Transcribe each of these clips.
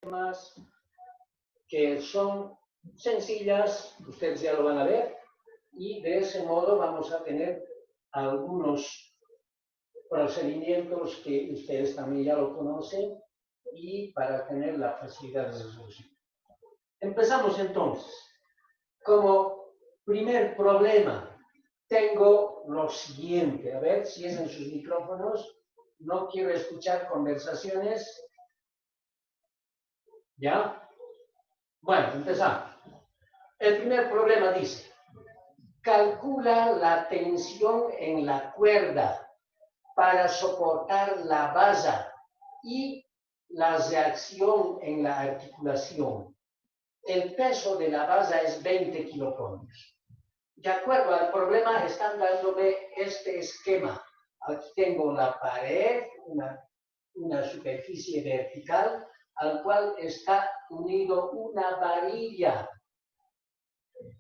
temas que son sencillas, ustedes ya lo van a ver, y de ese modo vamos a tener algunos procedimientos que ustedes también ya lo conocen y para tener la facilidad de resolución. Empezamos entonces. Como primer problema, tengo lo siguiente. A ver si es en sus micrófonos. No quiero escuchar conversaciones. ¿Ya? Bueno, empezamos. El primer problema dice, calcula la tensión en la cuerda para soportar la basa y la reacción en la articulación. El peso de la basa es 20 kilogramos. De acuerdo al problema, están dándome este esquema. Aquí tengo la pared, una superficie vertical, al cual está unido una varilla.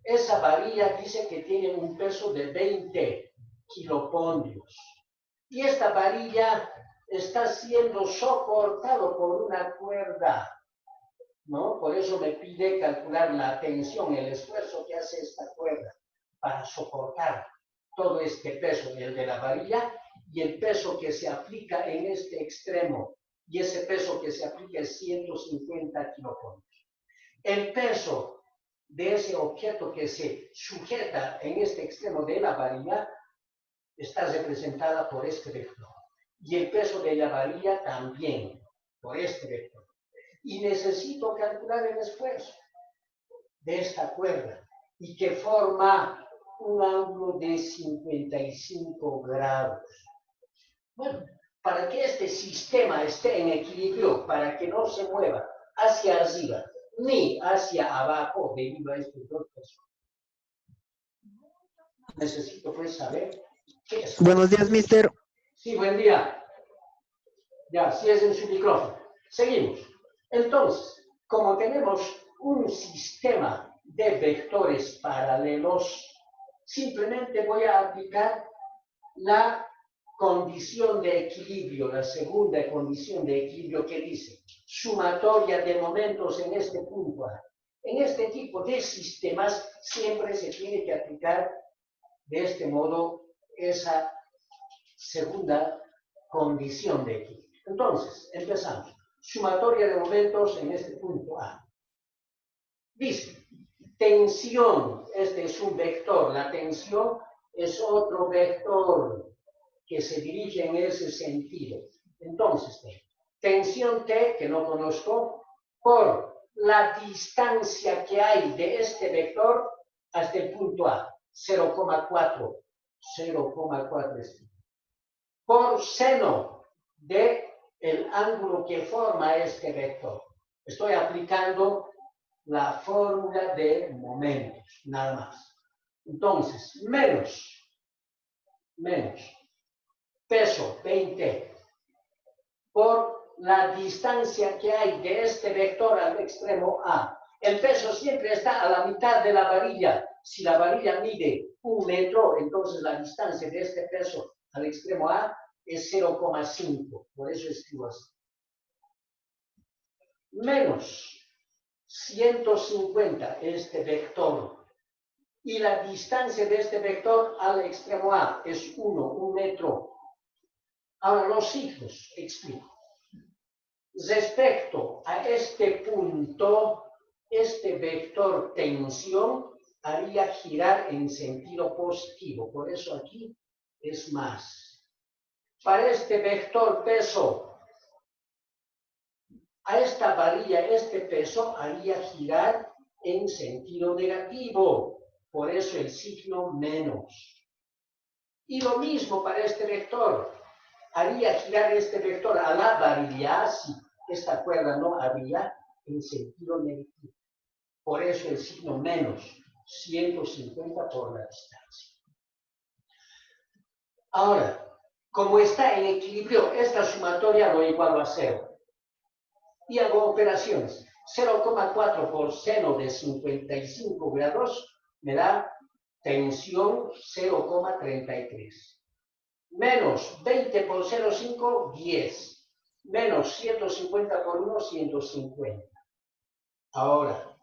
Esa varilla dice que tiene un peso de 20 kiloponios. Y esta varilla está siendo soportado por una cuerda, ¿no? Por eso me pide calcular la tensión, el esfuerzo que hace esta cuerda para soportar todo este peso, el de la varilla, y el peso que se aplica en este extremo. Y ese peso que se aplica es 150 kiloponios. El peso de ese objeto que se sujeta en este extremo de la varilla está representada por este vector. Y el peso de la varilla también por este vector. Y necesito calcular el esfuerzo de esta cuerda y que forma un ángulo de 55 grados. Bueno, para que este sistema esté en equilibrio, para que no se mueva hacia arriba ni hacia abajo debido a estos dos pesos, necesito pues saber qué es. Buenos días, mister. Sí, buen día. Ya, si es en su micrófono. Seguimos. Entonces, como tenemos un sistema de vectores paralelos, simplemente voy a aplicar la condición de equilibrio, la segunda condición de equilibrio que dice sumatoria de momentos en este punto A. En este tipo de sistemas siempre se tiene que aplicar de este modo esa segunda condición de equilibrio. Entonces, empezamos. Sumatoria de momentos en este punto A. Dice, tensión, este es un vector, la tensión es otro vector que se dirige en ese sentido. Entonces, tensión T, que no conozco, por la distancia que hay de este vector hasta el punto A, 0,4 por seno de el ángulo que forma este vector. Estoy aplicando la fórmula de momentos, nada más. Entonces, menos peso 20 por la distancia que hay de este vector al extremo A. El peso siempre está a la mitad de la varilla. Si la varilla mide 1 metro, entonces la distancia de este peso al extremo A es 0,5. Por eso escribo así. Menos 150 este vector. Y la distancia de este vector al extremo A es 1 metro. Ahora los signos, explico. Respecto a este punto, este vector tensión haría girar en sentido positivo. Por eso aquí es más. Para este vector peso, a esta varilla, este peso haría girar en sentido negativo. Por eso el signo menos. Y lo mismo para este vector. Haría girar este vector a la varilla si esta cuerda no había en sentido negativo. Por eso el signo menos, 150 por la distancia. Ahora, como está en equilibrio, esta sumatoria lo igualo a 0. Y hago operaciones. 0,4 por seno de 55 grados me da tensión 0,33. Menos 20 por 0,5, 10. Menos 150 por 1, 150. Ahora,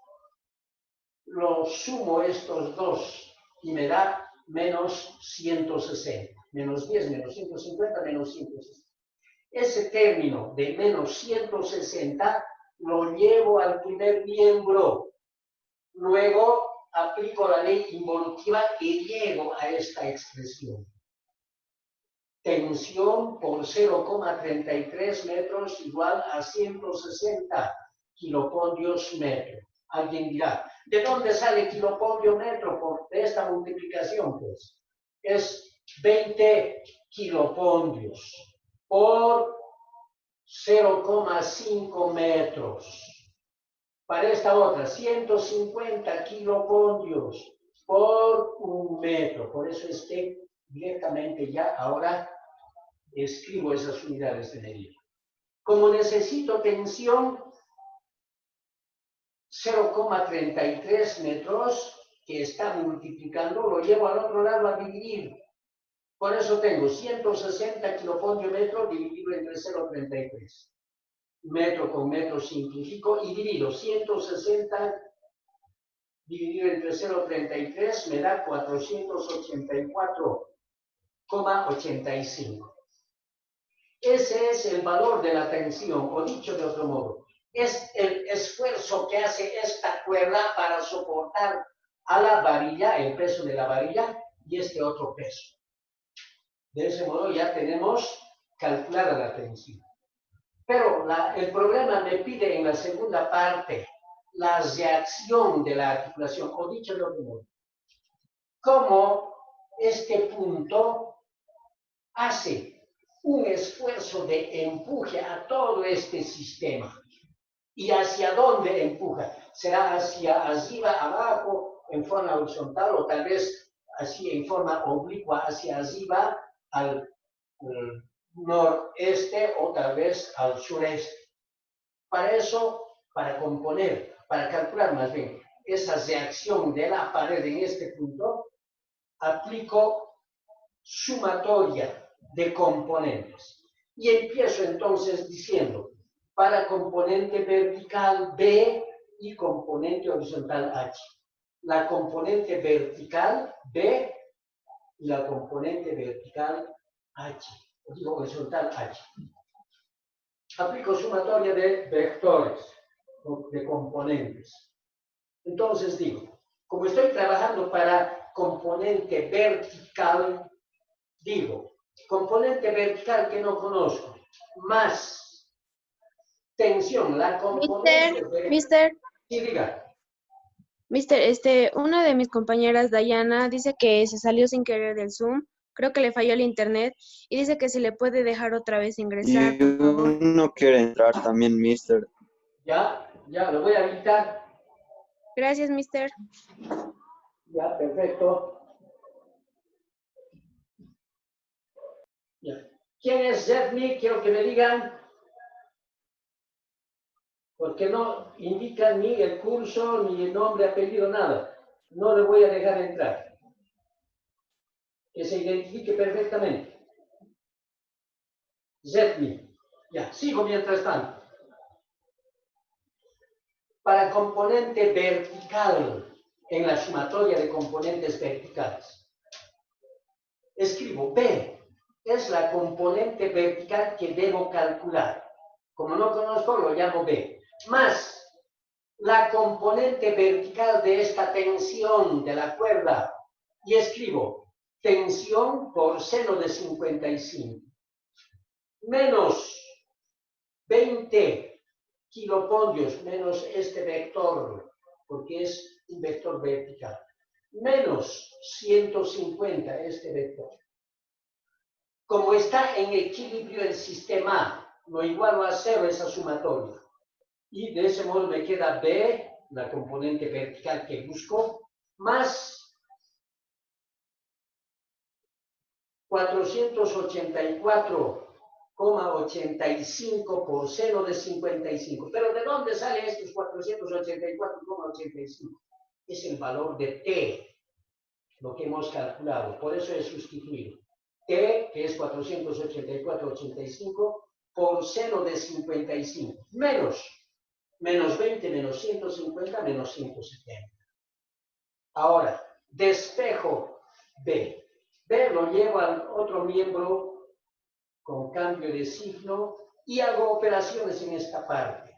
lo sumo estos dos y me da menos 160. Menos 10, menos 150, menos 160. Ese término de menos 160 lo llevo al primer miembro. Luego aplico la ley involutiva y llego a esta expresión. Tensión por 0,33 metros igual a 160 kilopoldios metro. Alguien dirá, ¿de dónde sale kilopondio metro por esta multiplicación? Pues es 20 kilopondios por 0,5 metros. Para esta otra, 150 kilopondios por 1 metro. Por eso es que directamente ya ahora escribo esas unidades de medida. Como necesito tensión 0,33 metros, que está multiplicando, lo llevo al otro lado a dividir. Por eso tengo 160 kilopondio metro dividido entre 0,33. Metro con metro simplifico y divido 160 dividido entre 0,33 me da 484,85. Ese es el valor de la tensión, o dicho de otro modo, es el esfuerzo que hace esta cuerda para soportar a la varilla, el peso de la varilla y este otro peso. De ese modo ya tenemos calculada la tensión. Pero el problema me pide en la segunda parte la reacción de la articulación, o dicho de otro modo, cómo este punto hace un esfuerzo de empuje a todo este sistema. ¿Y hacia dónde empuja? ¿Será hacia arriba, abajo, en forma horizontal, o tal vez así en forma oblicua hacia arriba, al noreste o tal vez al sureste? Para eso, para componer, para calcular más bien esa reacción de la pared en este punto, aplico sumatoria de componentes. Y empiezo entonces diciendo, para componente vertical B y componente horizontal H. La componente vertical B y la componente vertical H, o digo horizontal H. Aplico sumatoria de vectores, de componentes. Entonces digo, como estoy trabajando para componente vertical, digo, componente vertical que no conozco, más tensión, la componente Mister, sí, diga. una de mis compañeras, Dayana, dice que se salió sin querer del Zoom. Creo que le falló el internet y dice que si le puede dejar otra vez ingresar, por favor. No quiere entrar también, mister. Ya, lo voy a habilitar. Gracias, mister. Ya, perfecto. Ya. ¿Quién es Zedmi? Quiero que me digan. Porque no indican ni el curso, ni el nombre, apellido, nada. No le voy a dejar entrar. Que se identifique perfectamente. Zedmi. Ya, sigo mientras tanto. Para componente vertical, en la sumatoria de componentes verticales, escribo B, es la componente vertical que debo calcular. Como no conozco, lo llamo B. Más la componente vertical de esta tensión de la cuerda. Y escribo tensión por seno de 55. Menos 20 kilopondios, menos este vector, porque es un vector vertical. Menos 150 este vector. Como está en equilibrio el sistema, lo igualo a 0 esa sumatoria. Y de ese modo me queda B, la componente vertical que busco, más 484,85 por seno de 55. ¿Pero de dónde sale estos 484,85? Es el valor de T, lo que hemos calculado. Por eso he sustituido. T, que es 484,85, por seno de 55, menos Menos 20, menos 150, menos 170. Ahora, despejo B. B lo llevo al otro miembro con cambio de signo y hago operaciones en esta parte.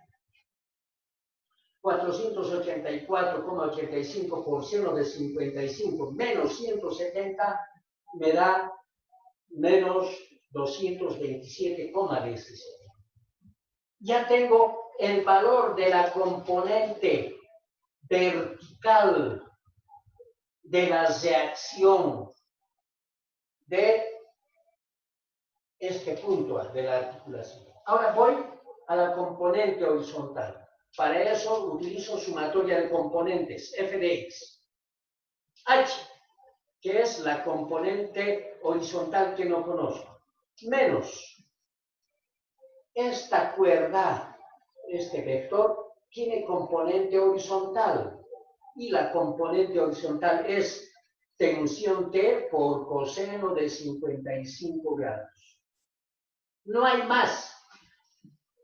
484,85 por seno de 55 menos 170 me da menos 227,16. Ya tengo el valor de la componente vertical de la reacción de este punto de la articulación. Ahora voy a la componente horizontal. Para eso utilizo sumatoria de componentes, f de x. H, que es la componente horizontal que no conozco, menos esta cuerda, este vector, tiene componente horizontal. Y la componente horizontal es tensión T por coseno de 55 grados. No hay más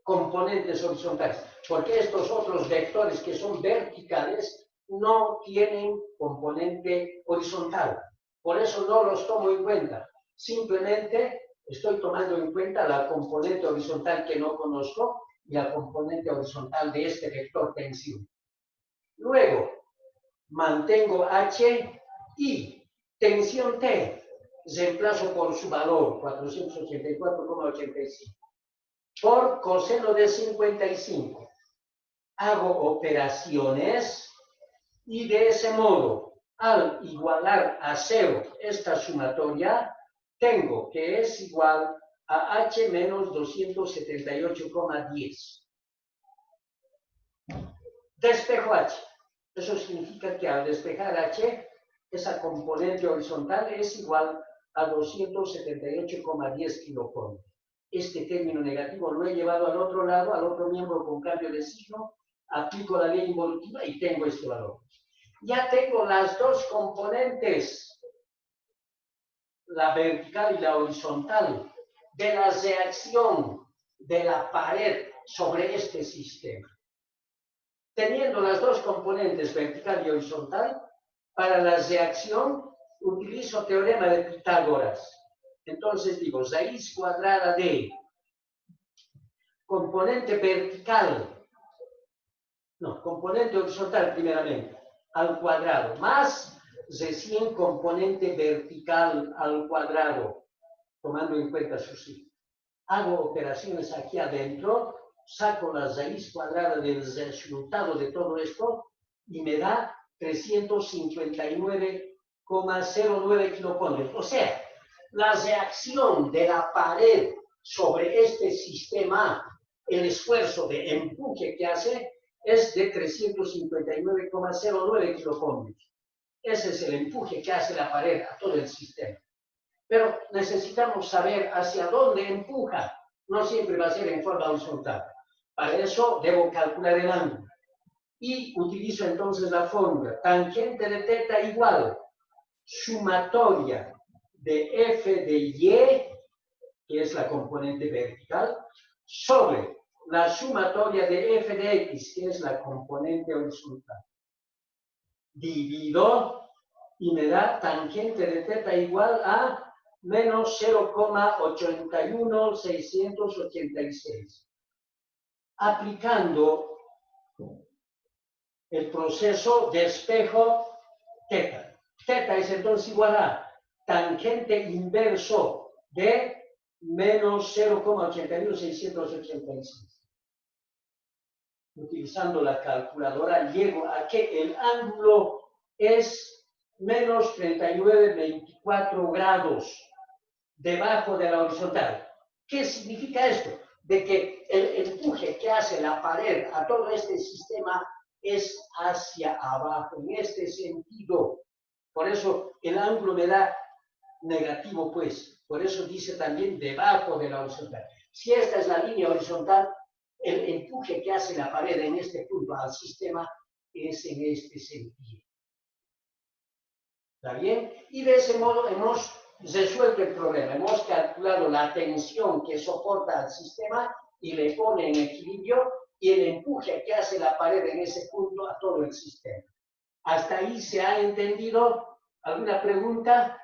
componentes horizontales, porque estos otros vectores que son verticales no tienen componente horizontal. Por eso no los tomo en cuenta. Simplemente estoy tomando en cuenta la componente horizontal que no conozco y la componente horizontal de este vector tensión. Luego, mantengo H y tensión T, reemplazo por su valor, 484,85, por coseno de 55. Hago operaciones y de ese modo, al igualar a 0 esta sumatoria, tengo que es igual a H menos 278,10. Despejo H. Eso significa que al despejar H, esa componente horizontal es igual a 278,10 kilocoulombs. Este término negativo lo he llevado al otro lado, al otro miembro con cambio de signo, aplico la ley involutiva y tengo este valor. Ya tengo las dos componentes, la vertical y la horizontal, de la reacción de la pared sobre este sistema. Teniendo las dos componentes vertical y horizontal, para la reacción utilizo teorema de Pitágoras. Entonces digo, raíz cuadrada de componente vertical, no, componente horizontal primeramente, al cuadrado, más recién componente vertical al cuadrado, tomando en cuenta su signo. Hago operaciones aquí adentro, saco la raíz cuadrada del resultado de todo esto y me da 359,09 kilocoulombs. O sea, la reacción de la pared sobre este sistema, el esfuerzo de empuje que hace, es de 359,09 kilocoulombs. Ese es el empuje que hace la pared a todo el sistema. Pero necesitamos saber hacia dónde empuja. No siempre va a ser en forma horizontal. Para eso debo calcular el ángulo. Y utilizo entonces la fórmula. Tangente de teta igual sumatoria de f de y, que es la componente vertical, sobre la sumatoria de f de x, que es la componente horizontal. Divido y me da tangente de teta igual a menos 0,81686. Aplicando el proceso de espejo teta. Teta es entonces igual a tangente inverso de menos 0,81686. Utilizando la calculadora llego a que el ángulo es menos 39,24 grados debajo de la horizontal. ¿Qué significa esto? De que el empuje que hace la pared a todo este sistema es hacia abajo, en este sentido. Por eso el ángulo me da negativo, pues. Por eso dice también debajo de la horizontal. Si esta es la línea horizontal, el empuje que hace la pared en este punto al sistema es en este sentido. ¿Está bien? Y de ese modo hemos resuelto el problema. Hemos calculado la tensión que soporta al sistema y le pone en equilibrio y el empuje que hace la pared en ese punto a todo el sistema. ¿Hasta ahí se ha entendido? ¿Alguna pregunta?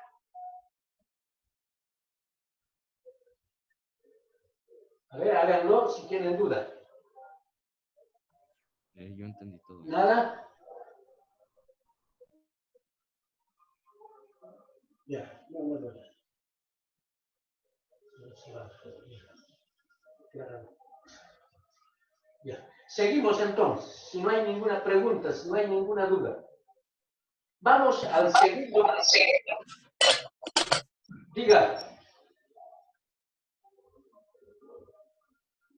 A ver, háganlo si tienen duda. Yo entendí todo. ¿Nada? Ya, no. Ya. Seguimos entonces, si no hay ninguna pregunta, si no hay ninguna duda. Vamos al segundo. Diga.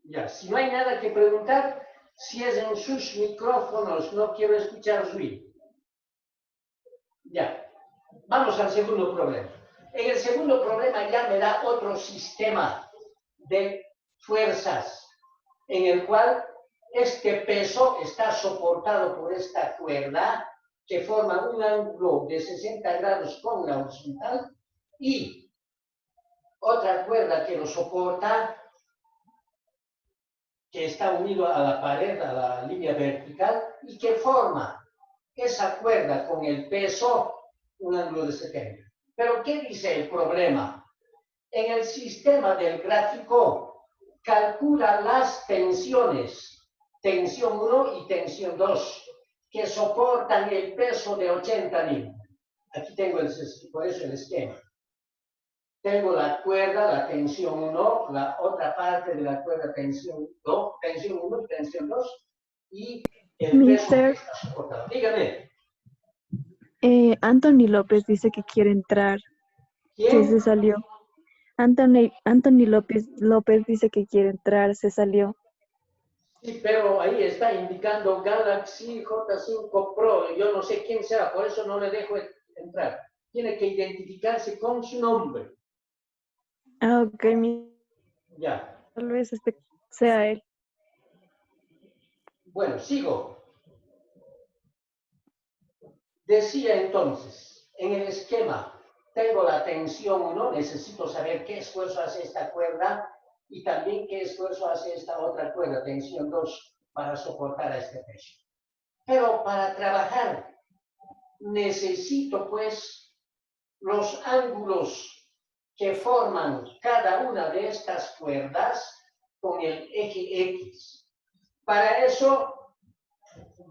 Ya, si no hay nada que preguntar, cierren sus micrófonos, no quiero escuchar ruido. Ya, vamos al segundo problema. En el segundo problema ya me da otro sistema de fuerzas, en el cual este peso está soportado por esta cuerda que forma un ángulo de 60 grados con la horizontal y otra cuerda que lo soporta, que está unido a la pared, a la línea vertical, y que forma esa cuerda con el peso un ángulo de 70. Pero, ¿qué dice el problema? En el sistema del gráfico, calcula las tensiones, tensión 1 y tensión 2, que soportan el peso de 80 N. Aquí tengo por eso el esquema. Tengo la cuerda, la tensión 1, la otra parte de la cuerda tensión 2, tensión 1 y tensión 2, y el peso que está soportado. Dígame. Anthony López dice que quiere entrar, que ¿Quién? se salió. Anthony López dice que quiere entrar, se salió. Sí, pero ahí está indicando Galaxy J5 Pro. Yo no sé quién sea, por eso no le dejo entrar. Tiene que identificarse con su nombre. Ah, ok, Ya. tal vez sea él. Bueno, sigo. Decía entonces, en el esquema, tengo la tensión 1, necesito saber qué esfuerzo hace esta cuerda y también qué esfuerzo hace esta otra cuerda, tensión 2, para soportar a este peso. Pero para trabajar necesito pues los ángulos que forman cada una de estas cuerdas con el eje X. Para eso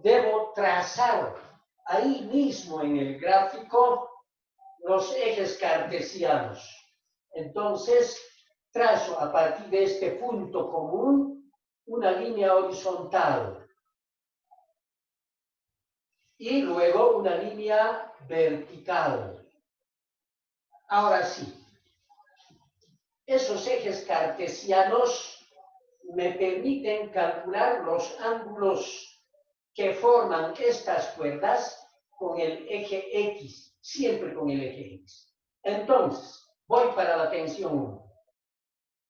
debo trazar ahí mismo en el gráfico los ejes cartesianos. Entonces, trazo a partir de este punto común una línea horizontal y luego una línea vertical. Ahora sí, esos ejes cartesianos me permiten calcular los ángulos que forman estas cuerdas con el eje X, siempre con el eje X. Entonces, voy para la tensión 1.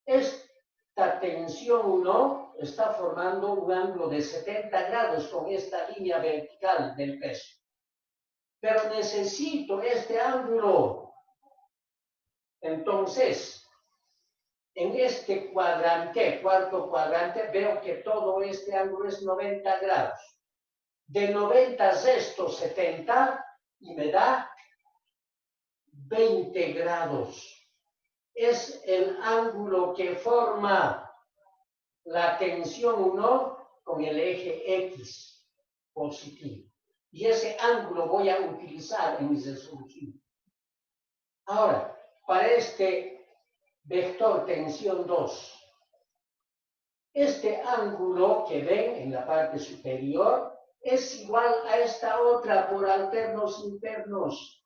Esta tensión 1 está formando un ángulo de 70 grados con esta línea vertical del peso. Pero necesito este ángulo. Entonces, en este cuadrante, cuarto cuadrante, veo que todo este ángulo es 90 grados. De 90 resto 70 y me da 20 grados. Es el ángulo que forma la tensión 1 con el eje X positivo. Y ese ángulo voy a utilizar en mi resolución. Ahora, para este vector tensión 2, este ángulo que ven en la parte superior es igual a esta otra por alternos internos.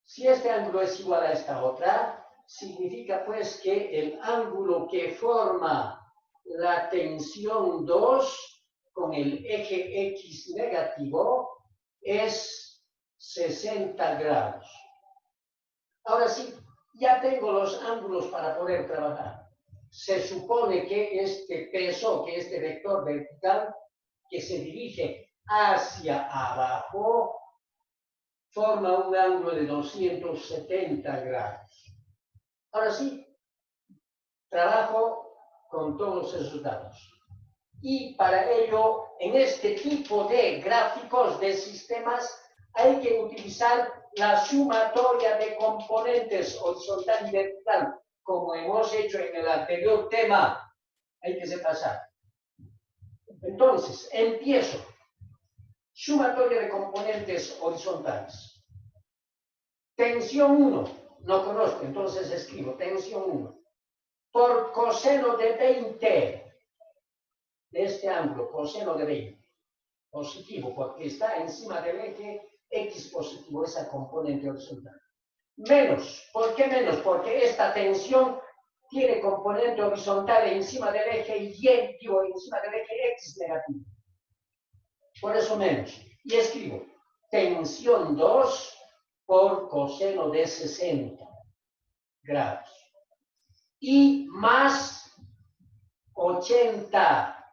Si este ángulo es igual a esta otra, significa pues que el ángulo que forma la tensión 2 con el eje X negativo es 60 grados. Ahora sí, ya tengo los ángulos para poder trabajar. Se supone que este peso, que este vector vertical, que se dirige hacia abajo, forma un ángulo de 270 grados. Ahora sí, trabajo con todos esos datos. Y para ello, en este tipo de gráficos de sistemas, hay que utilizar la sumatoria de componentes horizontal y vertical, como hemos hecho en el anterior tema. Hay que pasar. Entonces, empiezo. Sumatoria de componentes horizontales. Tensión 1, no conozco, entonces escribo tensión 1. Por coseno de 20 de este ángulo, coseno de 20, positivo, porque está encima del eje X positivo, esa componente horizontal. Menos, ¿por qué menos? Porque esta tensión tiene componente horizontal encima del eje Y, digo, encima del eje X negativo. Por eso menos. Y escribo tensión 2 por coseno de 60 grados. Y más 80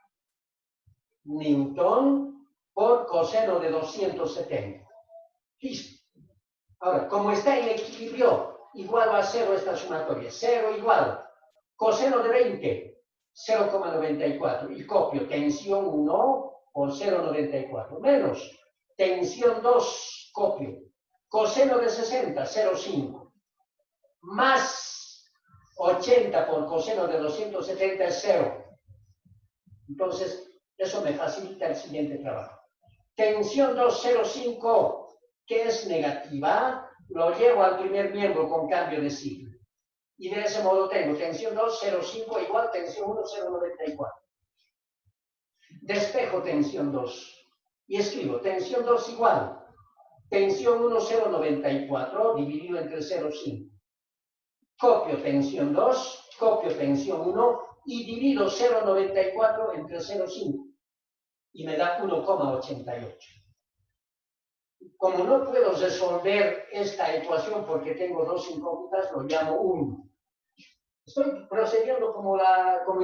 newton por coseno de 270. Listo. Ahora, como está en equilibrio, igual va a 0 esta sumatoria. 0 igual. Coseno de 20, 0,94. Y copio tensión 1 por 0,94. Menos tensión 2, copio. Coseno de 60, 0,5. Más 80 por coseno de 270 es 0. Entonces, eso me facilita el siguiente trabajo. Tensión 2, 0,5, que es negativa, lo llevo al primer miembro con cambio de signo. Y de ese modo tengo tensión 2, 0,5 igual tensión 1, 0,94. Despejo tensión 2 y escribo tensión 2 igual tensión 1, 0,94 dividido entre 0,5. Copio tensión 2, copio tensión 1 y divido 0,94 entre 0,5. Y me da 1,88. Como no puedo resolver esta ecuación porque tengo dos incógnitas, lo llamo 1. Estoy procediendo como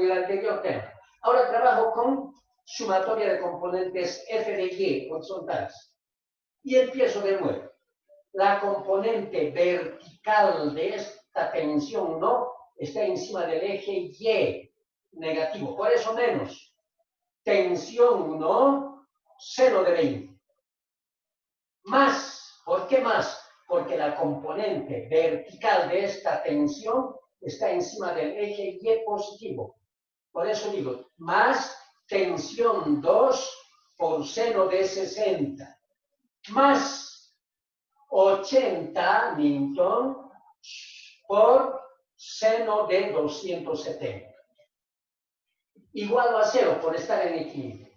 el anterior tema. Ahora trabajo con sumatoria de componentes f de y horizontales. Y empiezo de nuevo. La componente vertical de esta tensión no está encima del eje y negativo. Por eso menos. Tensión 1, seno de 20. Más, ¿por qué más? Porque la componente vertical de esta tensión está encima del eje Y positivo. Por eso digo, más tensión 2 por seno de 60. Más 80 newton por seno de 270. Igual a 0 por estar en equilibrio.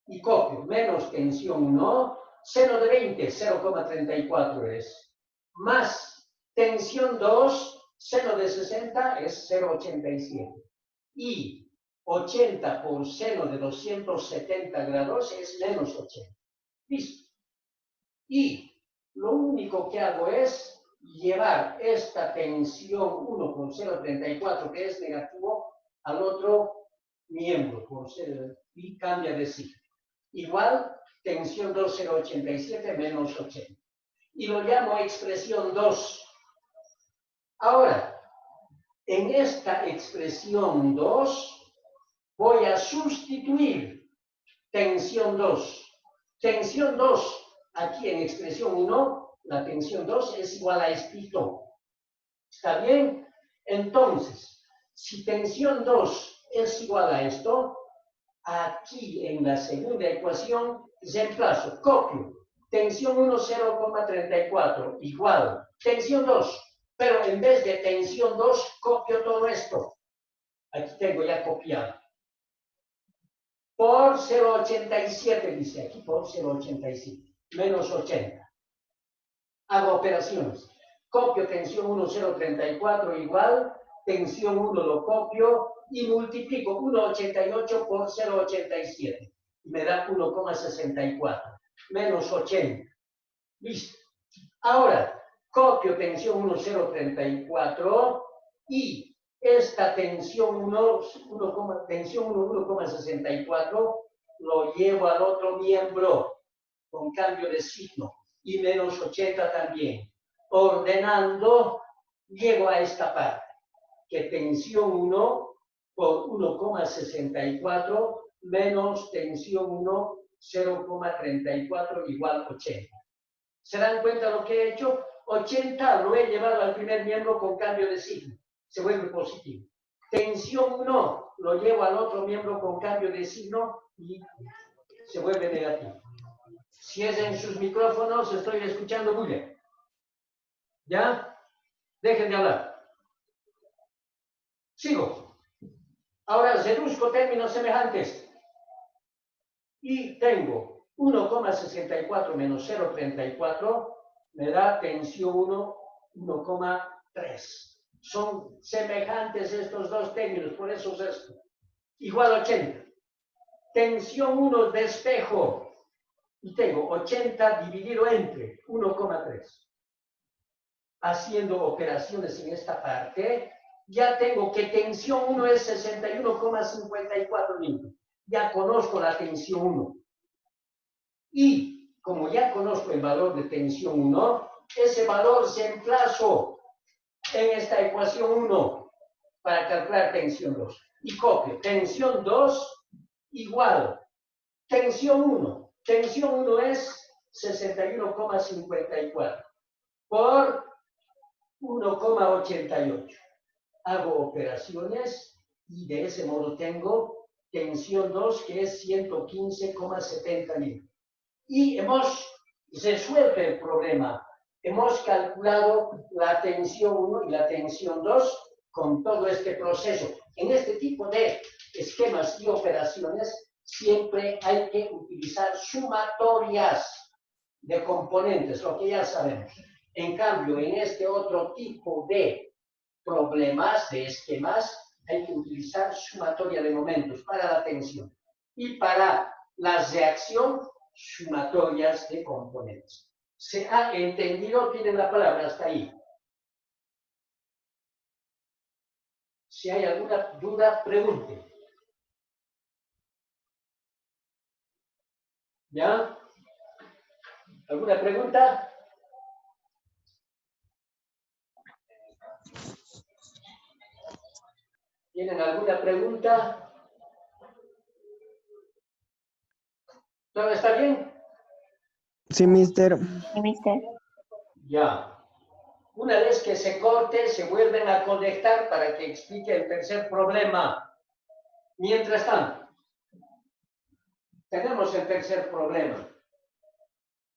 Y copio, menos tensión 1, seno de 20, 0,34 es. Más tensión 2, seno de 60 es 0,87. Y 80 por seno de 270 grados es menos 80. Listo. Y lo único que hago es llevar esta tensión 1 por 0,34, que es negativo, al otro miembro por ser, y cambia de signo. Igual, tensión 2, 0,87 menos 80. Y lo llamo expresión 2. Ahora, en esta expresión 2, voy a sustituir tensión 2. Tensión 2, aquí en expresión 1, la tensión 2 es igual a esto. ¿Está bien? Entonces, si tensión 2 es igual a esto, aquí en la segunda ecuación reemplazo, copio, tensión 1, 0,34, igual, tensión 2, pero en vez de tensión 2, copio todo esto. Aquí tengo ya copiado. Por 0,87, dice aquí, por 0,87, menos 80. Hago operaciones. Copio tensión 1, 0,34, igual, tensión 1 lo copio, y multiplico 1,88 por 0,87. Y me da 1,64. Menos 80. Listo. Ahora, copio tensión 1, 0,34 y esta tensión 1, tensión 1,64 lo llevo al otro miembro con cambio de signo. Y menos 80 también. Ordenando, llego a esta parte. Que tensión 1 por 1,64 menos tensión 1, 0,34 igual 80. ¿Se dan cuenta lo que he hecho? 80 lo he llevado al primer miembro con cambio de signo. Se vuelve positivo. Tensión 1 lo llevo al otro miembro con cambio de signo y se vuelve negativo. Si es en sus micrófonos, estoy escuchando muy bien. ¿Ya? Dejen de hablar. Sigo. Ahora reduzco términos semejantes. Y tengo 1,64 menos 0,34 me da tensión 1, 1,3. Son semejantes estos dos términos, por eso es esto. Igual 80. Tensión 1 despejo. Y tengo 80 dividido entre 1,3. Haciendo operaciones en esta parte, ya tengo que tensión 1 es 61,54 newton. Ya conozco la tensión 1. Y como ya conozco el valor de tensión 1, ese valor se emplazo en esta ecuación 1 para calcular tensión 2. Y copio tensión 2 igual tensión 1. Tensión 1 es 61,54 por 1,88. Hago operaciones y de ese modo tengo tensión 2 que es 115,70 newton. Y hemos resuelto el problema. Hemos calculado la tensión 1 y la tensión 2 con todo este proceso. En este tipo de esquemas y operaciones siempre hay que utilizar sumatorias de componentes, lo que ya sabemos. En cambio, en este otro tipo de problemas, de esquemas, hay que utilizar sumatoria de momentos para la tensión. Y para la reacción, sumatorias de componentes. ¿Se ha entendido? Tienen la palabra hasta ahí. Si hay alguna duda, pregunte. ¿Ya? ¿Alguna pregunta? ¿Tienen alguna pregunta? ¿Todo está bien? Sí, mister. Ya. Una vez que se corte, se vuelven a conectar para que explique el tercer problema. Mientras tanto, tenemos el tercer problema,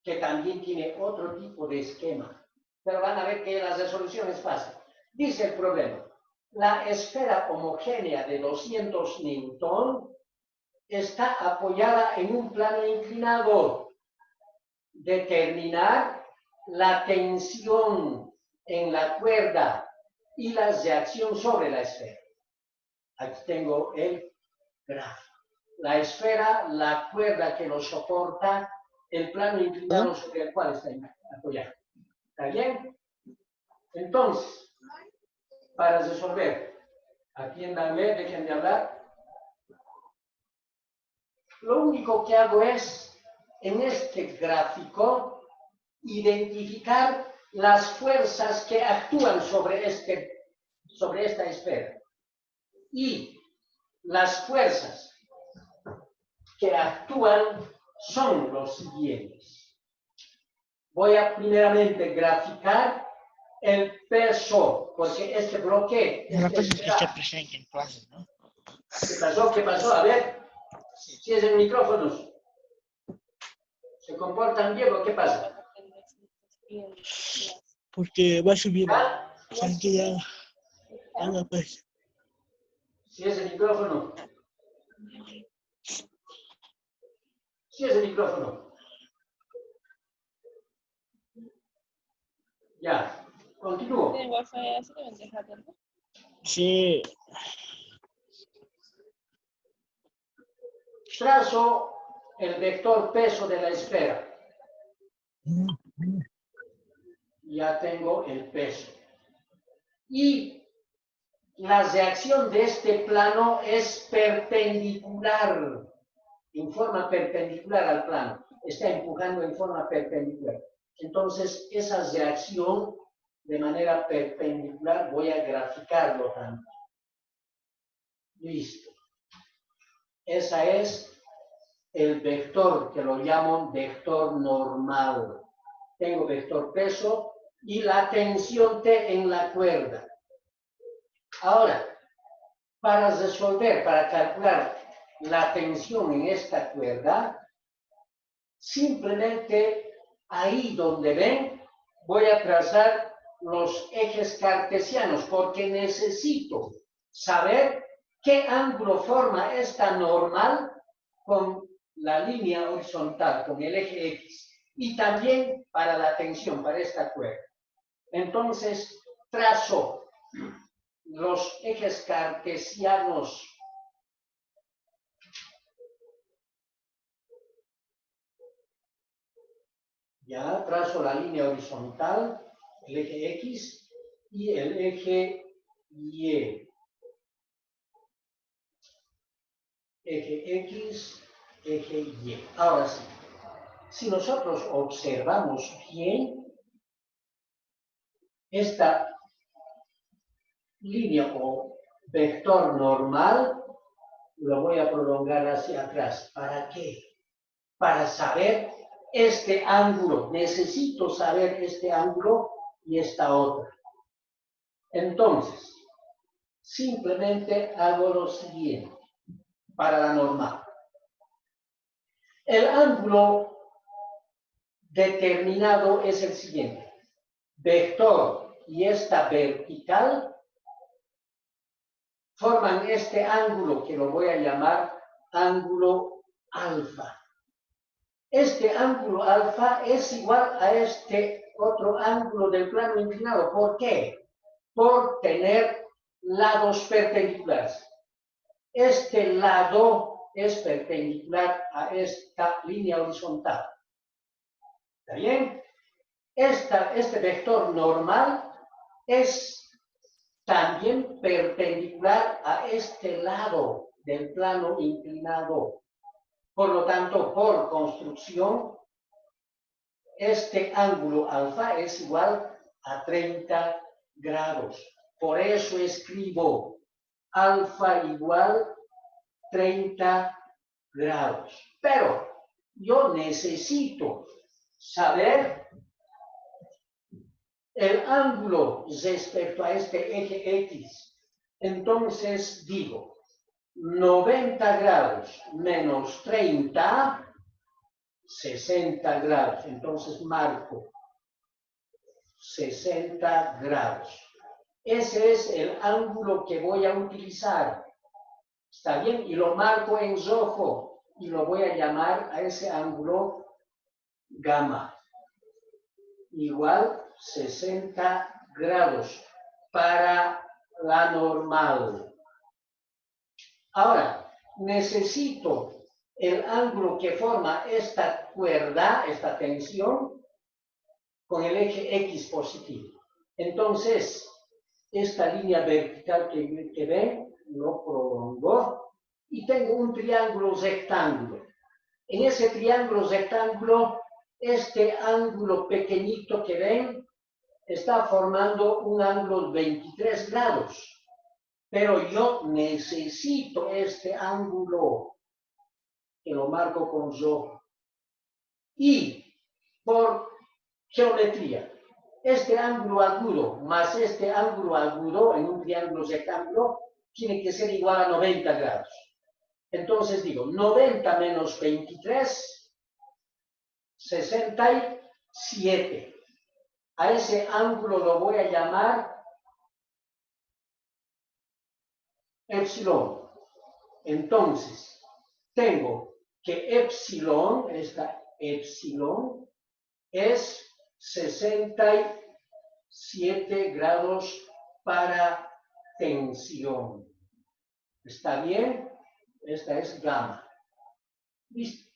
que también tiene otro tipo de esquema. Pero van a ver que la resolución es fácil. Dice el problema, la esfera homogénea de 200 newton está apoyada en un plano inclinado. Determinar la tensión en la cuerda y la reacción sobre la esfera. Aquí tengo el gráfico. La esfera, la cuerda que lo soporta, el plano inclinado sobre el cual está apoyado. ¿Está bien? Entonces, para resolver, atiéndanme, dejen de hablar. Lo único que hago es, en este gráfico, identificar las fuerzas que actúan sobre esta esfera. Y las fuerzas que actúan son los siguientes. Voy a primeramente graficar el peso, porque este bloque... La cosa es que esté presente en clase, ¿no? ¿Qué pasó? ¿Qué pasó? A ver, si es en micrófonos. ¿Se comportan bien o qué pasa? Porque va a subir ¿Ah? la cantidad. Haga pues. Si es el micrófono. Si es el micrófono. Ya, continúo. Sí. Trazo el vector peso de la esfera. Ya tengo el peso. Y la reacción de este plano es perpendicular, en forma perpendicular al plano. Está empujando en forma perpendicular. Entonces, esa reacción de manera perpendicular voy a graficarlo también. Listo. Esa es el vector que lo llamo vector normal. Tengo vector peso y la tensión T en la cuerda. Ahora, para resolver, para calcular la tensión en esta cuerda, simplemente ahí donde ven, voy a trazar los ejes cartesianos porque necesito saber qué ángulo forma esta normal con la línea horizontal, con el eje X, y también para la tensión, para esta cuerda. Entonces, trazo los ejes cartesianos. Ya trazo la línea horizontal, el eje X y el eje Y. Eje X, eje Y. Ahora sí, si nosotros observamos bien, esta línea o vector normal lo voy a prolongar hacia atrás. ¿Para qué? Para saber este ángulo. Necesito saber este ángulo y esta otra. Entonces, simplemente hago lo siguiente para la normal. El ángulo determinado es el siguiente. Vector y esta vertical forman este ángulo que lo voy a llamar ángulo alfa. Este ángulo alfa es igual a este otro ángulo del plano inclinado. ¿Por qué? Por tener lados perpendiculares. Este lado es perpendicular a esta línea horizontal. ¿Está bien? Este vector normal es también perpendicular a este lado del plano inclinado. Por lo tanto, por construcción, este ángulo alfa es igual a 30 grados. Por eso escribo alfa igual 30 grados. Pero yo necesito saber el ángulo respecto a este eje X. Entonces digo, 90 grados menos 30, 60 grados. Entonces marco 60 grados. Ese es el ángulo que voy a utilizar. ¿Está bien? Y lo marco en rojo y lo voy a llamar a ese ángulo gamma. Igual 60 grados para la normal. Ahora, necesito el ángulo que forma esta cuerda, esta tensión, con el eje X positivo. Entonces, esta línea vertical que ven, lo prolongo y tengo un triángulo rectángulo. En ese triángulo rectángulo, este ángulo pequeñito que ven está formando un ángulo de 23 grados. Pero yo necesito este ángulo que lo marco con rojo. Y por geometría, este ángulo agudo más este ángulo agudo en un triángulo rectángulo tiene que ser igual a 90 grados. Entonces digo, 90 menos 23, 67. A ese ángulo lo voy a llamar epsilon. Entonces, tengo que epsilon, esta epsilon, es 67 grados para tensión. ¿Está bien? Esta es gamma. Listo.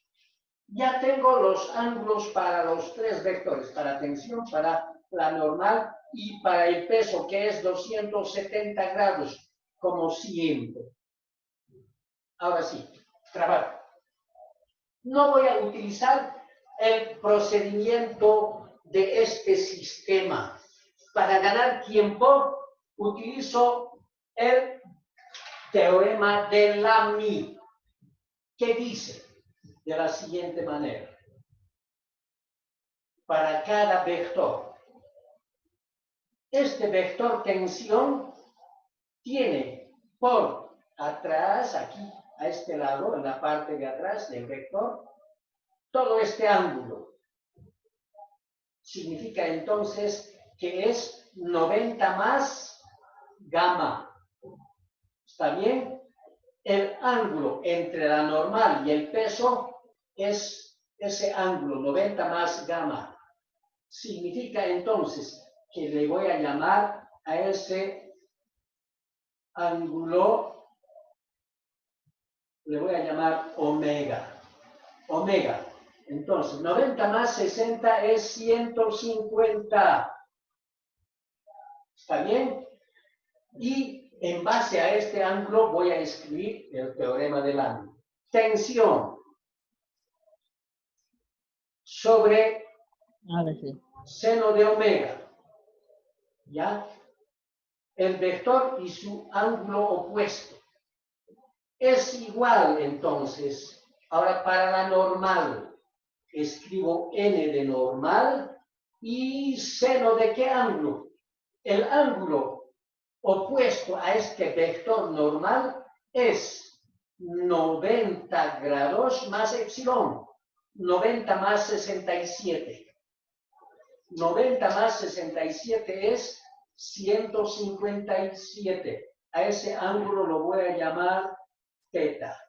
Ya tengo los ángulos para los tres vectores, para tensión, para la normal y para el peso, que es 270 grados, como siempre. Ahora sí, trabajo. No voy a utilizar el procedimiento de este sistema. Para ganar tiempo, utilizo el teorema de Lamy, que dice de la siguiente manera. Para cada vector, este vector tensión tiene por atrás, aquí, a este lado, en la parte de atrás del vector, todo este ángulo. Significa entonces que es 90 más gamma. ¿Está bien? El ángulo entre la normal y el peso es ese ángulo, 90 más gamma. Significa entonces que le voy a llamar a ese ángulo, le voy a llamar omega. Omega. Entonces, 90 más 60 es 150. ¿Está bien? Y en base a este ángulo voy a escribir el teorema del ángulo. Tensión sobre seno de omega. ¿Ya? El vector y su ángulo opuesto. Es igual, entonces, ahora para la normal, escribo n de normal y seno de qué ángulo. El ángulo opuesto a este vector normal es 90 grados más epsilon, 90 más 67. 90 más 67 es 157. A ese ángulo lo voy a llamar teta.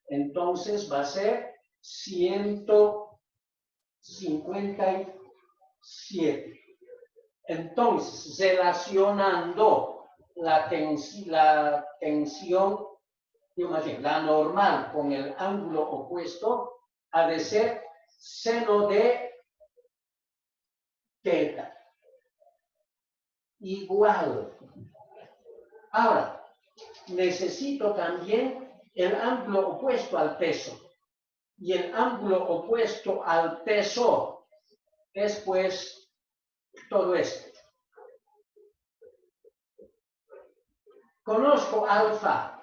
Entonces va a ser 157. Entonces, relacionando la tensión, la normal con el ángulo opuesto, ha de ser seno de teta. Igual. Ahora, necesito también el ángulo opuesto al peso. Y el ángulo opuesto al peso es pues todo esto. Conozco alfa,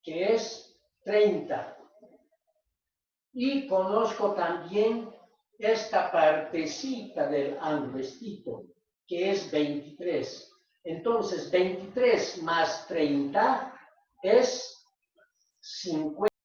que es 30. Y conozco también esta partecita del ángulo, que es 23. Entonces, 23 más 30 es 50.